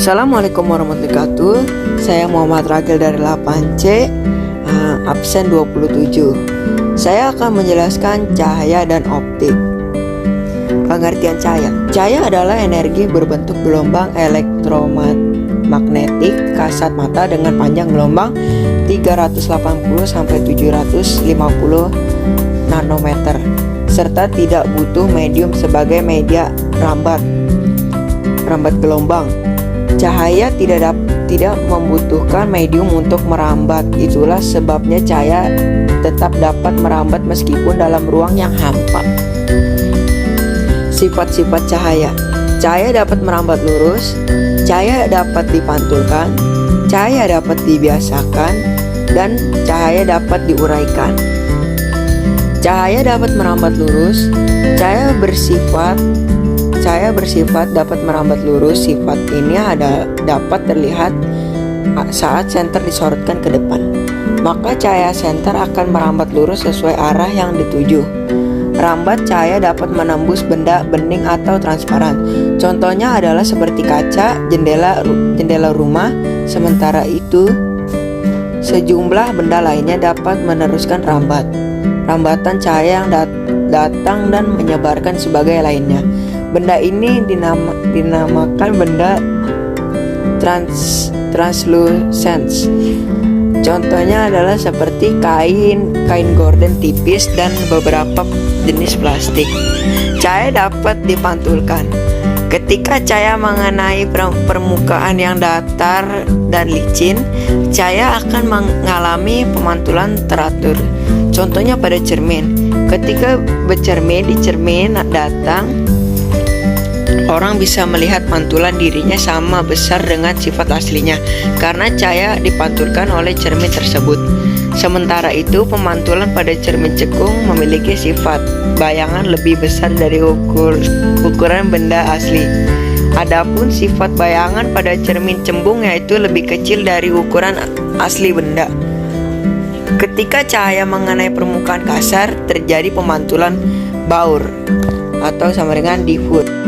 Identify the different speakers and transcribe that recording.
Speaker 1: Assalamualaikum warahmatullahi wabarakatuh. Saya Muhammad Ragil dari 8C, absen 27. Saya akan menjelaskan cahaya dan optik. Pengertian cahaya. Cahaya adalah energi berbentuk gelombang elektromagnetik kasat mata dengan panjang gelombang 380 sampai 750 nanometer serta tidak butuh medium sebagai media rambat gelombang. Cahaya tidak membutuhkan medium untuk merambat. Itulah sebabnya cahaya tetap dapat merambat meskipun dalam ruang yang hampa. Sifat-sifat cahaya. Cahaya dapat merambat lurus, cahaya dapat dipantulkan, cahaya dapat dibiasakan, dan cahaya dapat diuraikan. Cahaya dapat merambat lurus. Cahaya bersifat dapat merambat lurus. Sifat ini dapat terlihat saat senter disorotkan ke depan. Maka cahaya senter akan merambat lurus sesuai arah yang dituju. Rambat cahaya dapat menembus benda bening atau transparan. Contohnya adalah seperti kaca, jendela rumah. Sementara itu, sejumlah benda lainnya dapat meneruskan rambat. Rambatan cahaya yang datang dan menyebarkan sebagai lainnya. Benda ini dinamakan benda translucens. Contohnya adalah seperti kain gorden tipis dan beberapa jenis plastik. Cahaya dapat dipantulkan. Ketika cahaya mengenai permukaan yang datar dan licin, cahaya akan mengalami pemantulan teratur. Contohnya pada cermin. Ketika bercermin di cermin datang, orang bisa melihat pantulan dirinya sama besar dengan sifat aslinya karena cahaya dipantulkan oleh cermin tersebut. Sementara itu, pemantulan pada cermin cekung memiliki sifat bayangan lebih besar dari ukuran benda asli. Adapun sifat bayangan pada cermin cembung yaitu lebih kecil dari ukuran asli benda. Ketika cahaya mengenai permukaan kasar, terjadi pemantulan baur atau sama dengan diffuse.